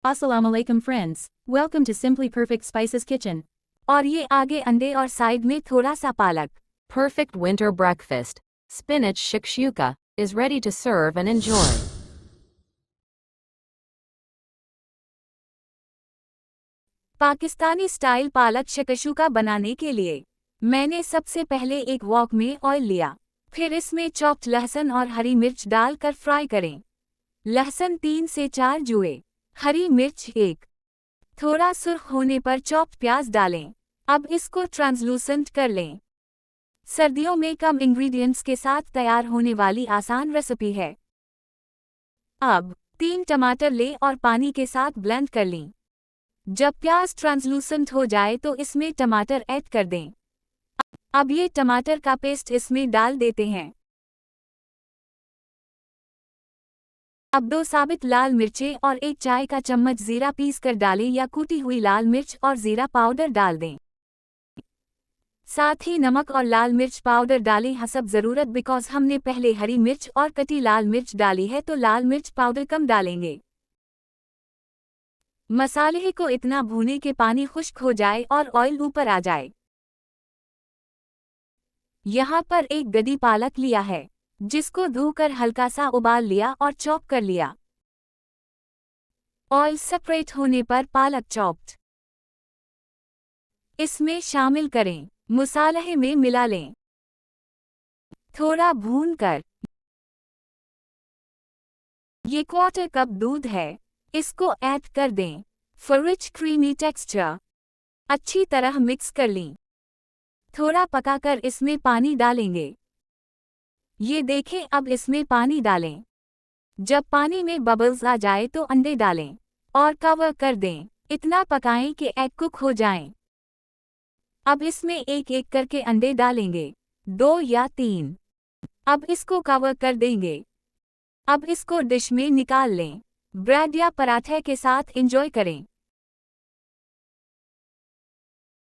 Assalamu alaikum friends. Welcome to Simply Perfect Spices Kitchen. और ये आगे अंडे और साइड में थोड़ा सा पालक. Perfect winter breakfast. Spinach shakshuka is ready to serve and enjoy. Pakistani style पालक शकशुका बनाने के लिए मैंने सबसे पहले एक वॉक में ऑयल लिया. फिर इसमें चॉप्ड लहसुन और हरी मिर्च डालकर फ्राई करें. लहसुन 3 से 4 जुए, हरी मिर्च 1. थोड़ा सुर्ख होने पर चॉप्ड प्याज डालें. अब इसको ट्रांसलूसेंट कर लें. सर्दियों में कम इंग्रेडिएंट्स के साथ तैयार होने वाली आसान रेसिपी है. अब 3 टमाटर लें और पानी के साथ ब्लेंड कर लें. जब प्याज ट्रांसलूसेंट हो जाए तो इसमें टमाटर ऐड कर दें. अब ये टमाटर का पेस्ट इसमें डाल देते हैं. अब 2 साबित लाल मिर्चें और 1 चाय का चम्मच जीरा पीस कर डालें या कूटी हुई लाल मिर्च और जीरा पाउडर डाल दें. साथ ही नमक और लाल मिर्च पाउडर डालें हसब ज़रूरत, बिकॉज हमने पहले हरी मिर्च और कटी लाल मिर्च डाली है तो लाल मिर्च पाउडर कम डालेंगे. मसाले को इतना भूनें कि पानी खुश्क हो जाए और ऑयल ऊपर आ जाए. यहाँ पर एक गड्डी पालक लिया है, जिसको धोकर हल्का सा उबाल लिया और चॉप कर लिया. ऑयल सेपरेट होने पर पालक चॉप्ड इसमें शामिल करें. मसाले में मिला लें. थोड़ा भून कर ये 1/4 कप दूध है, इसको ऐड कर दें. फॉर रिच क्रीमी टेक्सचर अच्छी तरह मिक्स कर लें. थोड़ा पकाकर इसमें पानी डालेंगे. ये देखें, अब इसमें पानी डालें. जब पानी में बबल्स आ जाए तो अंडे डालें और कवर कर दें. इतना पकाएं कि एग कुक हो जाएं. अब इसमें एक एक करके अंडे डालेंगे, 2 या 3. अब इसको कवर कर देंगे. अब इसको डिश में निकाल लें. ब्रेड या पराठे के साथ एंजॉय करें.